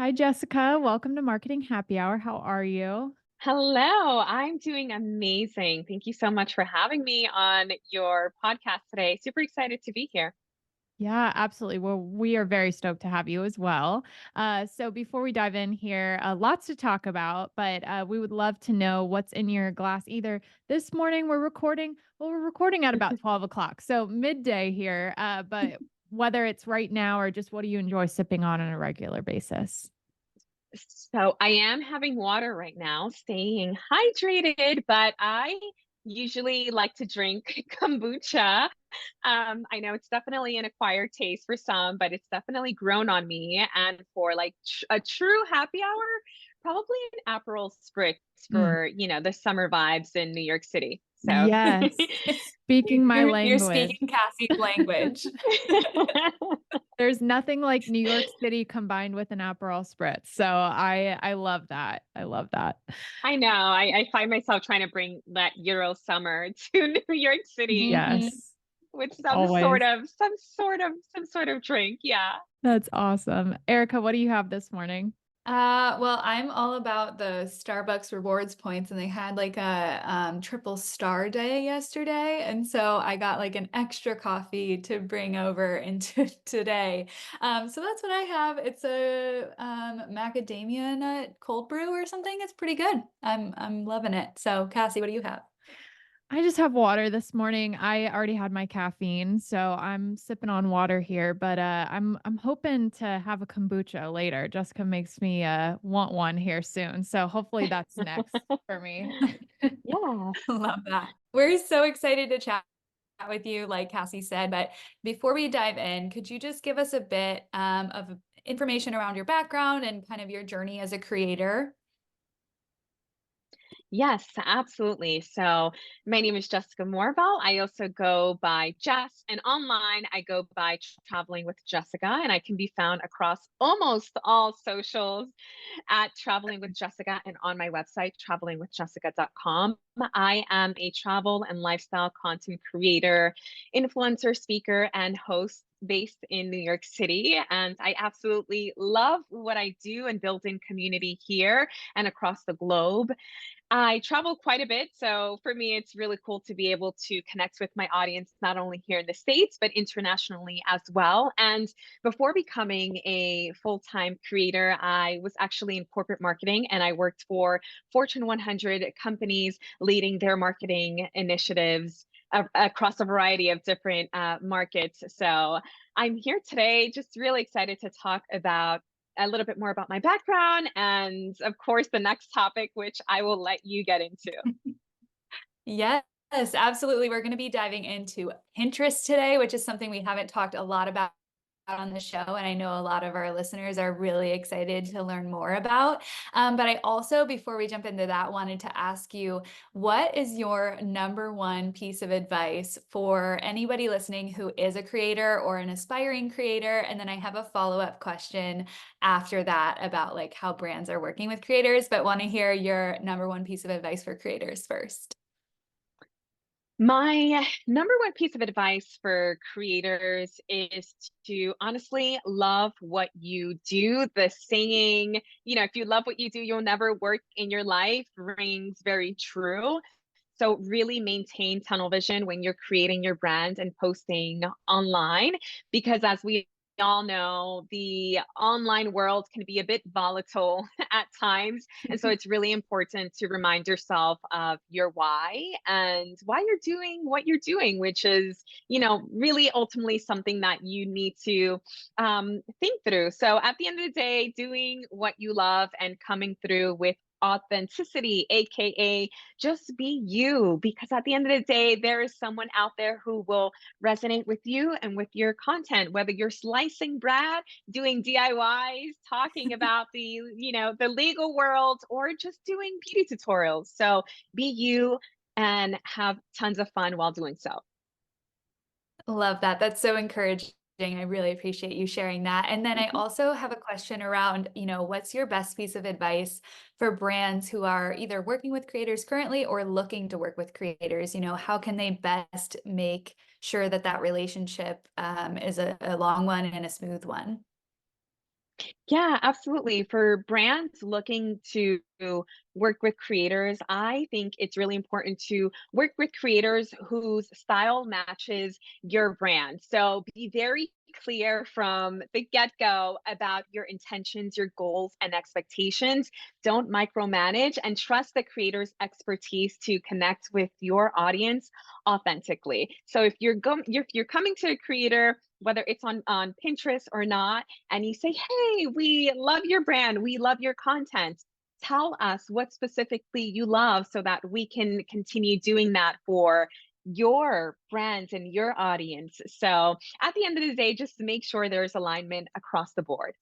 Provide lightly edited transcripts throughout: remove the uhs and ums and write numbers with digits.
Hi, Jessica. Welcome to Marketing Happy Hour. How are you? Hello, I'm doing amazing. Thank you so much for having me on your podcast today. Super excited to be here. Yeah, absolutely. Well, we are very stoked to have you as well. So, before we dive in here, lots to talk about, but we would love to know what's in your glass. Either this morning we're recording at about 12 o'clock, so midday here, but whether it's right now or just what do you enjoy sipping on a regular basis? So I am having water right now, staying hydrated, but I usually like to drink kombucha. I know it's definitely an acquired taste for some, but it's definitely grown on me. And for like a true happy hour, probably an Aperol Spritz Mm, for, the summer vibes in New York City. So yes. Speaking my You're language. speaking Cassie's language. There's nothing like New York City combined with an Aperol Spritz. So I love that. I love that. I know. I find myself trying to bring that Euro summer to New York City Mhm. Yes, with always. some sort of drink. Yeah. That's awesome. Erica, what do you have this morning? Well, I'm all about the Starbucks rewards points, and they had like a triple star day yesterday, and so I got like an extra coffee to bring over into today. So that's what I have. It's a macadamia nut cold brew or something. It's pretty good. I'm loving it. So, Cassie, what do you have? I just have water this morning. I already had my caffeine, so I'm sipping on water here, but I'm hoping to have a kombucha later. Jessica makes me want one here soon. So hopefully that's next for me. Yeah. Love that. We're so excited to chat with you, like Cassie said. But before we dive in, could you just give us a bit of information around your background and kind of your journey as a creator? Yes, absolutely. So my name is Jessica Morrobel. I also go by Jess, and online I go by Traveling with Jessica, and I can be found across almost all socials at Traveling with Jessica and on my website, travelingwithjessica.com. I am a travel and lifestyle content creator, influencer, speaker, and host based in New York City. And I absolutely love what I do and building community here and across the globe. I travel quite a bit. So for me, it's really cool to be able to connect with my audience, not only here in the States, but internationally as well. And before becoming a full time creator, I was actually in corporate marketing and I worked for Fortune 100 companies leading their marketing initiatives across a variety of different markets. So I'm here today, just really excited to talk about a little bit more about my background and, of course, the next topic, which I will let you get into. Yes, absolutely. We're going to be diving into Pinterest today, which is something we haven't talked a lot about on the show. And I know a lot of our listeners are really excited to learn more about. But I also, before we jump into that, wanted to ask you, what is your number one piece of advice for anybody listening who is a creator or an aspiring creator? And then I have a follow-up question after that about like how brands are working with creators, but want to hear your number one piece of advice for creators first. My number one piece of advice for creators is to honestly love what you do. The saying, if you love what you do, you'll never work in your life rings very true. So really maintain tunnel vision when you're creating your brand and posting online, because as we all know, the online world can be a bit volatile at times. And so it's really important to remind yourself of your why and why you're doing what you're doing, which is, really ultimately something that you need to think through. So at the end of the day, doing what you love and coming through with authenticity, aka just be you, because at the end of the day there is someone out there who will resonate with you and with your content, whether you're slicing bread, doing DIYs, talking about the legal world, or just doing beauty tutorials. So be you and have tons of fun while doing so. Love that. That's so encouraging. I really appreciate you sharing that. And then I Mhm. also have a question around, what's your best piece of advice for brands who are either working with creators currently or looking to work with creators? How can they best make sure that that relationship is a long one and a smooth one? Yeah, absolutely. For brands looking to work with creators, I think it's really important to work with creators whose style matches your brand. So be very clear from the get go about your intentions, your goals, and expectations. Don't micromanage and trust the creator's expertise to connect with your audience authentically. So if you're coming to a creator, whether it's on Pinterest or not, and you say, "Hey, we love your brand. We love your content. Tell us what specifically you love so that we can continue doing that for your brand and your audience." So at the end of the day, just make sure there's alignment across the board.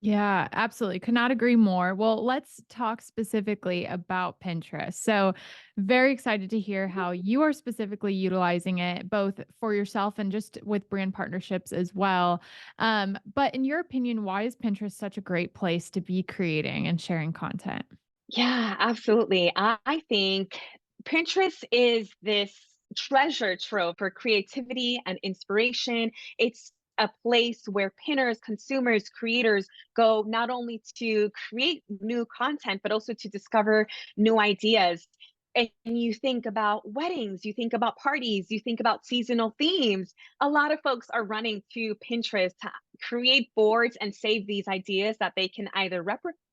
Yeah, absolutely. Could not agree more. Well, let's talk specifically about Pinterest. So, very excited to hear how you are specifically utilizing it, both for yourself and just with brand partnerships as well. But in your opinion, why is Pinterest such a great place to be creating and sharing content? Yeah, absolutely. I think Pinterest is this treasure trove for creativity and inspiration. It's a place where pinners, consumers, creators go not only to create new content, but also to discover new ideas. And you think about weddings, you think about parties, you think about seasonal themes. A lot of folks are running to Pinterest to create boards and save these ideas that they can either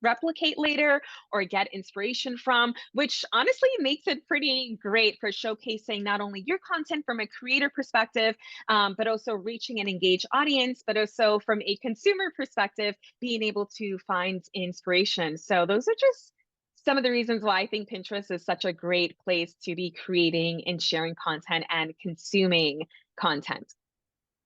replicate later or get inspiration from, which honestly makes it pretty great for showcasing not only your content from a creator perspective, but also reaching an engaged audience, but also from a consumer perspective, being able to find inspiration. So, those are just some of the reasons why I think Pinterest is such a great place to be creating and sharing content and consuming content.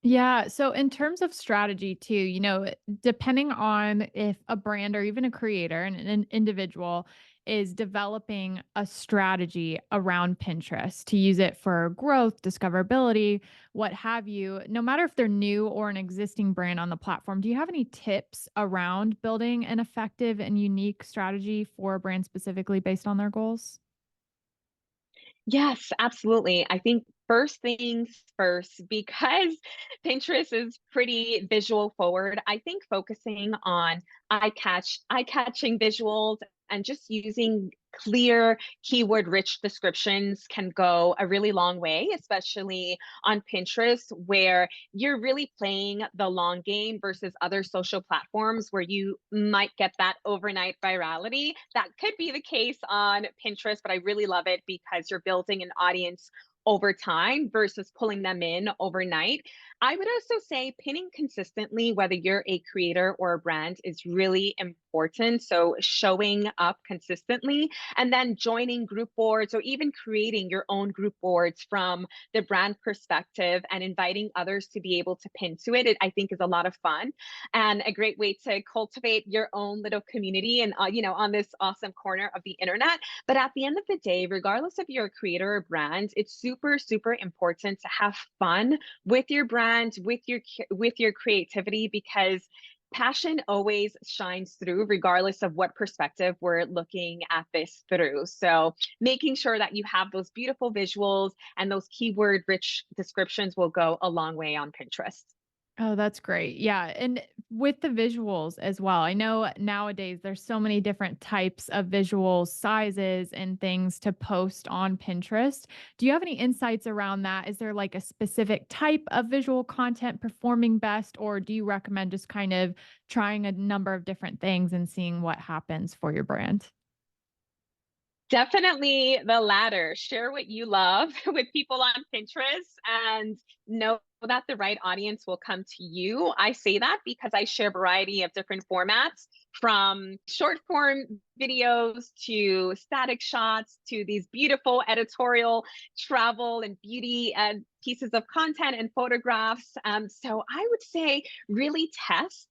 Yeah. So, in terms of strategy, too, depending on if a brand or even a creator and an individual is developing a strategy around Pinterest to use it for growth, discoverability, what have you, no matter if they're new or an existing brand on the platform, do you have any tips around building an effective and unique strategy for a brand specifically based on their goals? Yes, absolutely. I think first things first, because Pinterest is pretty visual forward, I think focusing on eye-catching visuals and just using clear keyword rich descriptions can go a really long way, especially on Pinterest where you're really playing the long game versus other social platforms where you might get that overnight virality. That could be the case on Pinterest, but I really love it because you're building an audience over time versus pulling them in overnight. I would also say pinning consistently, whether you're a creator or a brand, is really important. So, showing up consistently and then joining group boards or even creating your own group boards from the brand perspective and inviting others to be able to pin to it, I think is a lot of fun and a great way to cultivate your own little community and on this awesome corner of the internet. But at the end of the day, regardless if you're a creator or brand, it's super important to have fun with your brand, with your creativity, because passion always shines through regardless of what perspective we're looking at this through. So making sure that you have those beautiful visuals and those keyword rich descriptions will go a long way on Pinterest. Oh, that's great. Yeah. And with the visuals as well, I know nowadays there's so many different types of visual sizes and things to post on Pinterest. Do you have any insights around that? Is there like a specific type of visual content performing best, or do you recommend just kind of trying a number of different things and seeing what happens for your brand? Definitely the latter. Share what you love with people on Pinterest and know that the right audience will come to you. I say that because I share a variety of different formats from short form videos to static shots to these beautiful editorial travel and beauty pieces of content and photographs. So I would say really test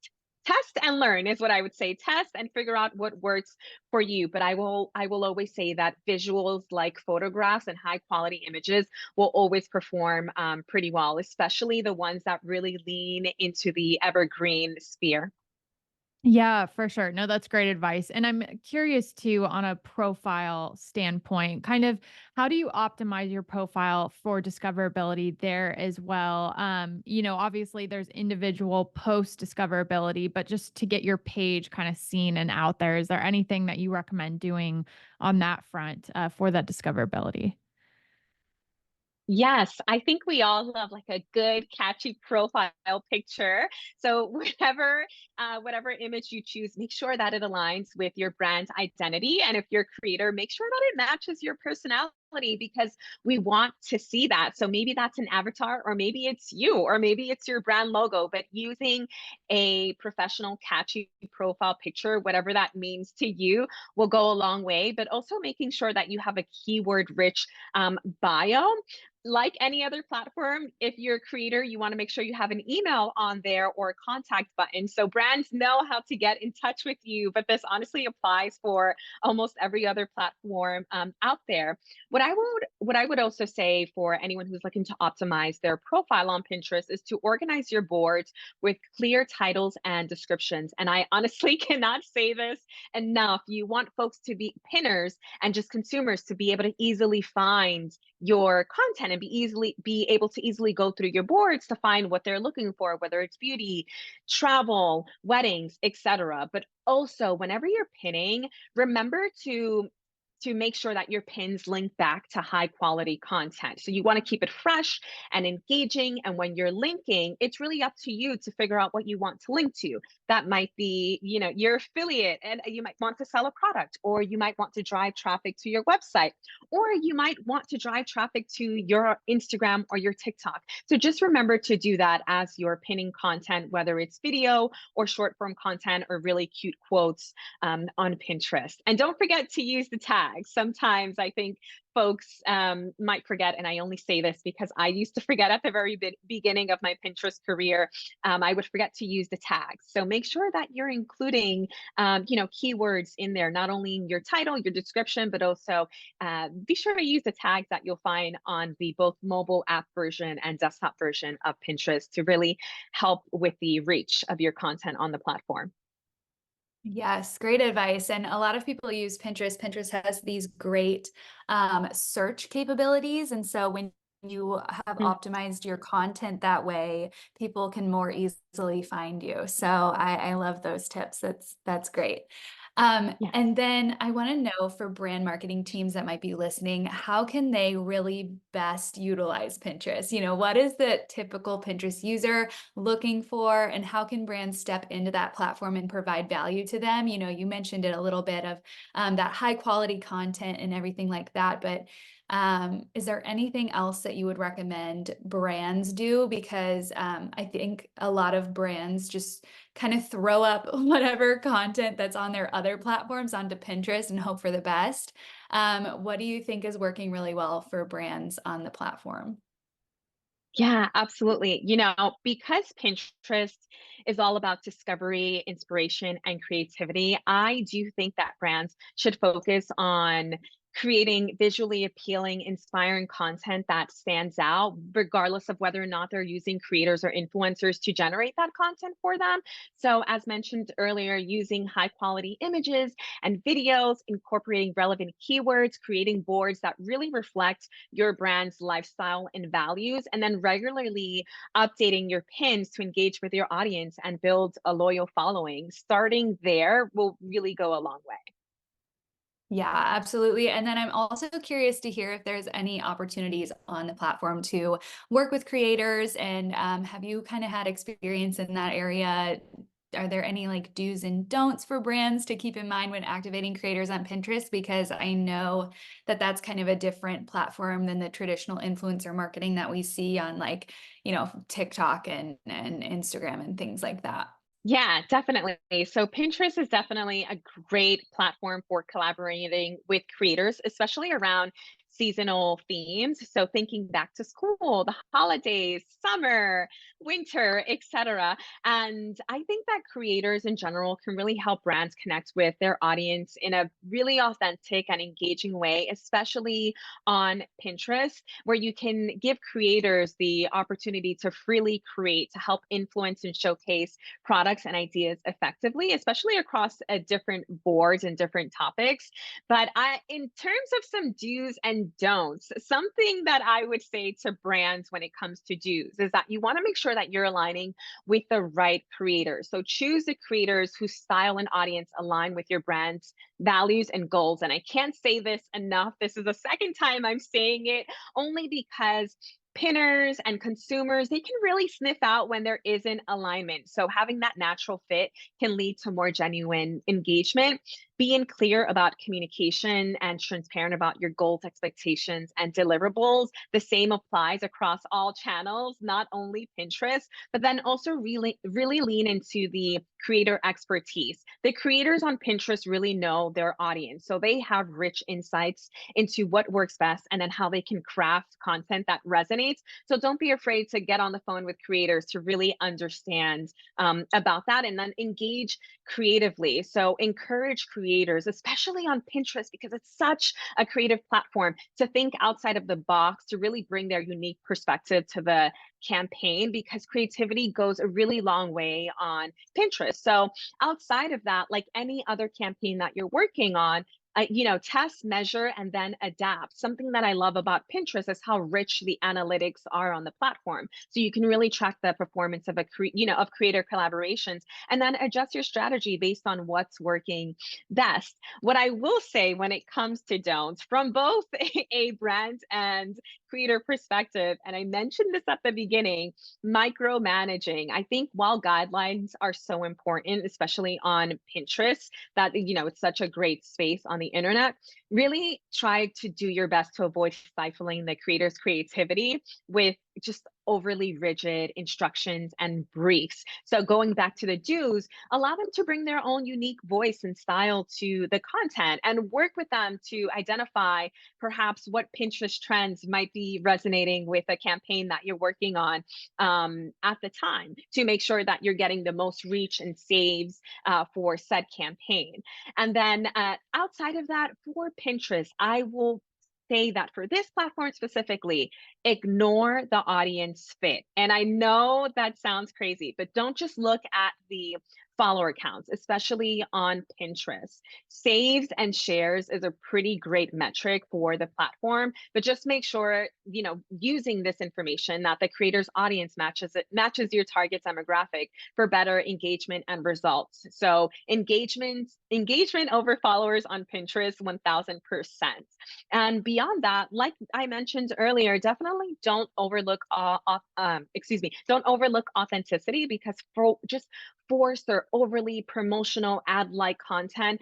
and learn is what I would say. Test and figure out what works for you. But I will always say that visuals like photographs and high quality images will always perform pretty well, especially the ones that really lean into the evergreen sphere. Yeah, for sure. No, that's great advice. And I'm curious too, on a profile standpoint, kind of how do you optimize your profile for discoverability there as well? Obviously there's individual post discoverability, but just to get your page kind of seen and out there, is there anything that you recommend doing on that front for that discoverability? Yes, I think we all love like a good, catchy profile picture. So whatever image you choose, make sure that it aligns with your brand identity. And if you're a creator, make sure that it matches your personality because we want to see that. So maybe that's an avatar, or maybe it's you, or maybe it's your brand logo, but using a professional, catchy profile picture, whatever that means to you, will go a long way. But also making sure that you have a keyword rich bio. Like any other platform, if you're a creator, you want to make sure you have an email on there or a contact button so brands know how to get in touch with you. But this honestly applies for almost every other platform out there. What I would also say for anyone who's looking to optimize their profile on Pinterest is to organize your boards with clear titles and descriptions. And I honestly cannot say this enough. You want folks to be pinners and just consumers to be able to easily find your content and be able to easily go through your boards to find what they're looking for, whether it's beauty, travel, weddings, etc. But also, whenever you're pinning, remember to make sure that your pins link back to high quality content. So you want to keep it fresh and engaging. And when you're linking, it's really up to you to figure out what you want to link to. That might be, your affiliate, and you might want to sell a product, or you might want to drive traffic to your website, or you might want to drive traffic to your Instagram or your TikTok. So just remember to do that as you're pinning content, whether it's video or short form content or really cute quotes on Pinterest. And don't forget to use the tags. Sometimes I think folks might forget, and I only say this because I used to forget at the very beginning of my Pinterest career. I would forget to use the tags. So make sure that you're including, keywords in there, not only in your title, your description, but also be sure to use the tags that you'll find on the both mobile app version and desktop version of Pinterest to really help with the reach of your content on the platform. Yes, great advice. And a lot of people use Pinterest. Pinterest has these great search capabilities. And so when you have Mm, optimized your content that way, people can more easily find you. So I love those tips. That's great. yes. And then I want to know, for brand marketing teams that might be listening, how can they really best utilize Pinterest? What is the typical Pinterest user looking for, and how can brands step into that platform and provide value to them? You mentioned it a little bit of that high quality content and everything like that, but is there anything else that you would recommend brands do? Because I think a lot of brands just kind of throw up whatever content that's on their other platforms onto Pinterest and hope for the best. What do you think is working really well for brands on the platform? Yeah, absolutely. Because Pinterest is all about discovery, inspiration, and creativity, I do think that brands should focus on creating visually appealing, inspiring content that stands out, regardless of whether or not they're using creators or influencers to generate that content for them. So, as mentioned earlier, using high quality images and videos, incorporating relevant keywords, creating boards that really reflect your brand's lifestyle and values, and then regularly updating your pins to engage with your audience and build a loyal following. Starting there will really go a long way. Yeah, absolutely. And then I'm also curious to hear if there's any opportunities on the platform to work with creators. And have you kind of had experience in that area? Are there any like do's and don'ts for brands to keep in mind when activating creators on Pinterest? Because I know that that's kind of a different platform than the traditional influencer marketing that we see on like, TikTok and Instagram and things like that. Yeah, definitely. So Pinterest is definitely a great platform for collaborating with creators, especially around seasonal themes. So thinking back to school, the holidays, summer, winter, etc. And I think that creators in general can really help brands connect with their audience in a really authentic and engaging way, especially on Pinterest, where you can give creators the opportunity to freely create, to help influence and showcase products and ideas effectively, especially across different boards and different topics. But in terms of some do's and don'ts, something that I would say to brands when it comes to do's is that you want to make sure that you're aligning with the right creators. So choose the creators whose style and audience align with your brand's values and goals. And I can't say this enough. This is the second time I'm saying it, only because pinners and consumers, they can really sniff out when there isn't alignment. So having that natural fit can lead to more genuine engagement. Being clear about communication and transparent about your goals, expectations, and deliverables. The same applies across all channels, not only Pinterest, but then also really lean into the creator expertise. The creators on Pinterest really know their audience. So they have rich insights into what works best and then how they can craft content that resonates. So don't be afraid to get on the phone with creators to really understand about that and then engage creatively. So encourage creators, especially on Pinterest, because it's such a creative platform, to think outside of the box, to really bring their unique perspective to the campaign, because creativity goes a really long way on Pinterest. So outside of that, like any other campaign that you're working on, test, measure, and then adapt. Something that I love about Pinterest is how rich the analytics are on the platform. So you can really track the performance of of creator collaborations, and then adjust your strategy based on what's working best. What I will say when it comes to don'ts, from both a brand and creator perspective, and I mentioned this at the beginning, micromanaging. I think while guidelines are so important, especially on Pinterest, that it's such a great space on the internet, really try to do your best to avoid stifling the creator's creativity with just overly rigid instructions and briefs. So going back to the do's, allow them to bring their own unique voice and style to the content, and work with them to identify perhaps what Pinterest trends might be resonating with a campaign that you're working on at the time, to make sure that you're getting the most reach and saves for said campaign. And then outside of that, for Pinterest, I will say that for this platform specifically, ignore the audience fit. And I know that sounds crazy, but don't just look at the follower counts, especially on Pinterest. Saves and shares is a pretty great metric for the platform, but just make sure, using this information, that the creator's audience matches your target demographic for better engagement and results. So engagement over followers on Pinterest, 1000%. And beyond that, like I mentioned earlier, definitely don't overlook don't overlook authenticity, because for just forced or overly promotional ad-like content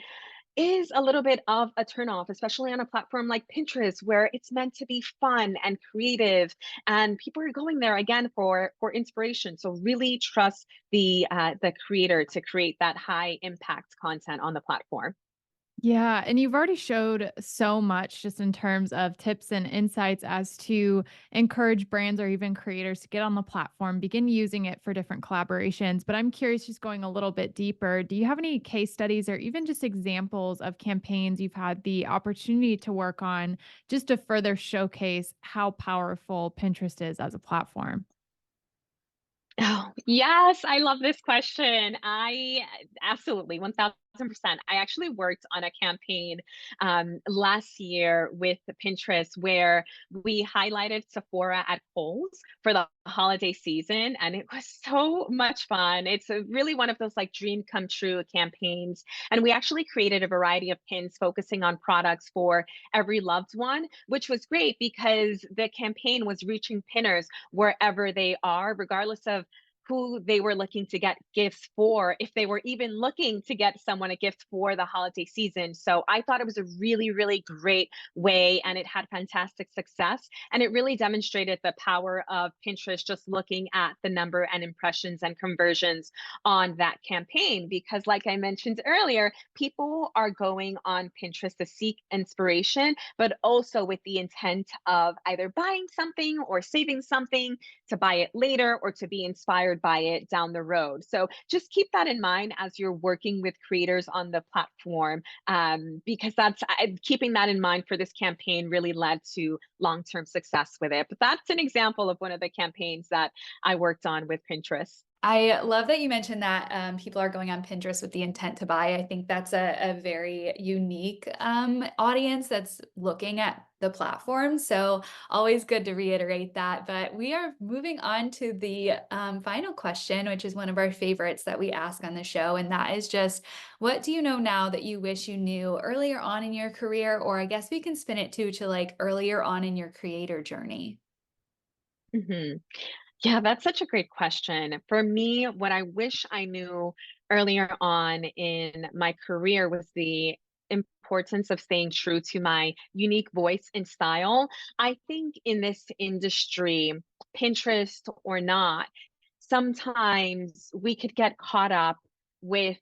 is a little bit of a turnoff, especially on a platform like Pinterest, where it's meant to be fun and creative, and people are going there again for inspiration. So really trust the creator to create that high impact content on the platform. Yeah, and you've already showed so much just in terms of tips and insights as to encourage brands or even creators to get on the platform, begin using it for different collaborations. But I'm curious, just going a little bit deeper, do you have any case studies or even just examples of campaigns you've had the opportunity to work on, just to further showcase how powerful Pinterest is as a platform? Oh, yes, I love this question. I absolutely 1000%. I actually worked on a campaign last year with Pinterest, where we highlighted Sephora at Kohl's for the holiday season, and it was so much fun. It's really one of those like dream come true campaigns, and we actually created a variety of pins focusing on products for every loved one, which was great because the campaign was reaching pinners wherever they are, regardless of who they were looking to get gifts for, if they were even looking to get someone a gift for the holiday season. So I thought it was a really, really great way, and it had fantastic success. And it really demonstrated the power of Pinterest, just looking at the number and impressions and conversions on that campaign. Because, like I mentioned earlier, people are going on Pinterest to seek inspiration, but also with the intent of either buying something or saving something to buy it later or to be inspired by it down the road. So just keep that in mind as you're working with creators on the platform, because keeping that in mind for this campaign really led to long-term success with it. But that's an example of one of the campaigns that I worked on with Pinterest. I love that you mentioned that people are going on Pinterest with the intent to buy. I think that's a very unique audience that's looking at the platform. So always good to reiterate that. But we are moving on to the final question, which is one of our favorites that we ask on the show. And that is just, what do you know now that you wish you knew earlier on in your career? Or I guess we can spin it too to like earlier on in your creator journey. Mhm. Yeah, that's such a great question. For me, what I wish I knew earlier on in my career was the importance of staying true to my unique voice and style. I think in this industry, Pinterest or not, sometimes we could get caught up with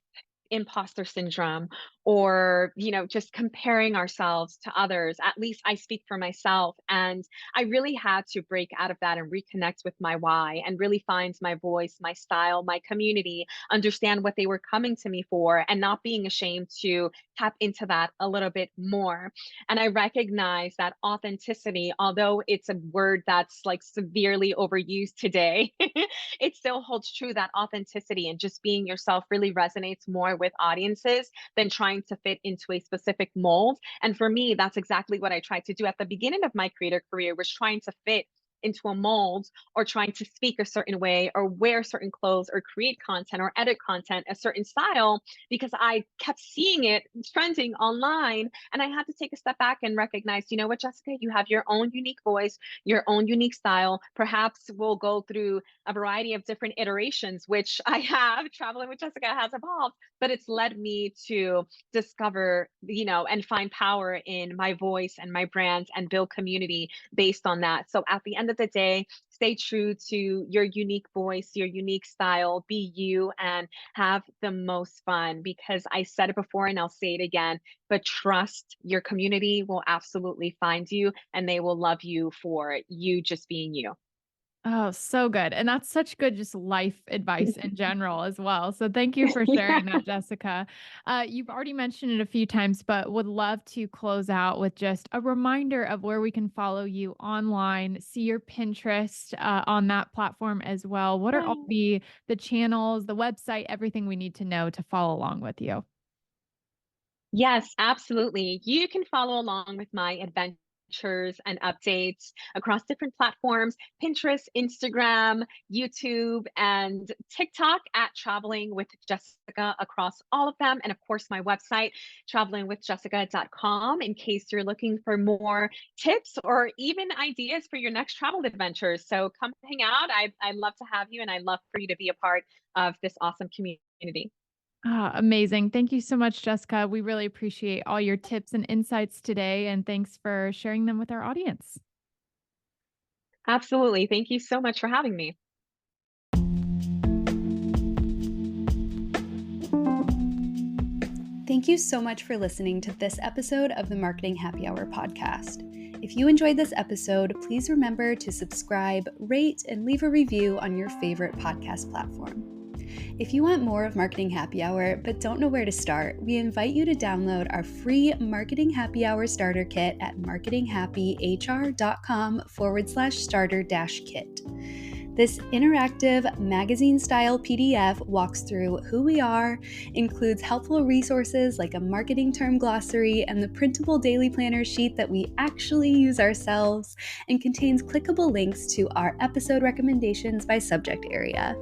imposter syndrome, or just comparing ourselves to others. At least I speak for myself, and I really had to break out of that and reconnect with my why and really find my voice, my style, my community, understand what they were coming to me for, and not being ashamed to tap into that a little bit more. And I recognize that authenticity, although it's a word that's like severely overused today, it still holds true, that authenticity and just being yourself really resonates more with audiences than trying to fit into a specific mold. And for me, that's exactly what I tried to do at the beginning of my creator career, was trying to fit into a mold, or trying to speak a certain way, or wear certain clothes, or create content, or edit content a certain style, because I kept seeing it trending online. And I had to take a step back and recognize, you know what, Jessica, you have your own unique voice, your own unique style. Perhaps we'll go through a variety of different iterations, which I have. Traveling with Jessica has evolved, but it's led me to discover, and find power in my voice and my brand, and build community based on that. So at the end of the day, stay true to your unique voice, your unique style, be you, and have the most fun. Because I said it before and I'll say it again, but trust your community will absolutely find you, and they will love you for you just being you. Oh, so good. And that's such good just life advice in general as well. So thank you for sharing that, Jessica. You've already mentioned it a few times, but would love to close out with just a reminder of where we can follow you online, see your Pinterest on that platform as well. What are all Yeah. the channels, the website, everything we need to know to follow along with you? Yes, absolutely. You can follow along with my adventures and updates across different platforms: Pinterest, Instagram, YouTube, and TikTok at Traveling with Jessica, across all of them. And of course, my website, travelingwithjessica.com, in case you're looking for more tips or even ideas for your next travel adventures. So come hang out. I'd love to have you, and I'd love for you to be a part of this awesome community. Ah, amazing. Thank you so much, Jessica. We really appreciate all your tips and insights today. And thanks for sharing them with our audience. Absolutely. Thank you so much for having me. Thank you so much for listening to this episode of the Marketing Happy Hour podcast. If you enjoyed this episode, please remember to subscribe, rate, and leave a review on your favorite podcast platform. If you want more of Marketing Happy Hour but don't know where to start, we invite you to download our free Marketing Happy Hour starter kit at marketinghappyhr.com/starter-kit. This interactive magazine-style PDF walks through who we are, includes helpful resources like a marketing term glossary and the printable daily planner sheet that we actually use ourselves, and contains clickable links to our episode recommendations by subject area.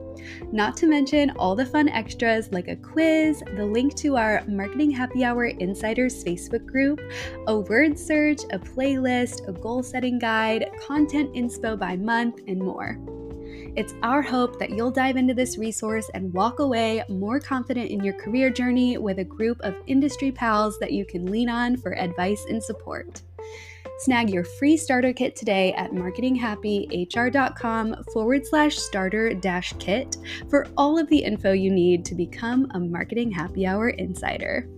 Not to mention all the fun extras like a quiz, the link to our Marketing Happy Hour Insiders Facebook group, a word search, a playlist, a goal-setting guide, content inspo by month, and more. It's our hope that you'll dive into this resource and walk away more confident in your career journey with a group of industry pals that you can lean on for advice and support. Snag your free starter kit today at marketinghappyhr.com/starter-kit for all of the info you need to become a Marketing Happy Hour insider.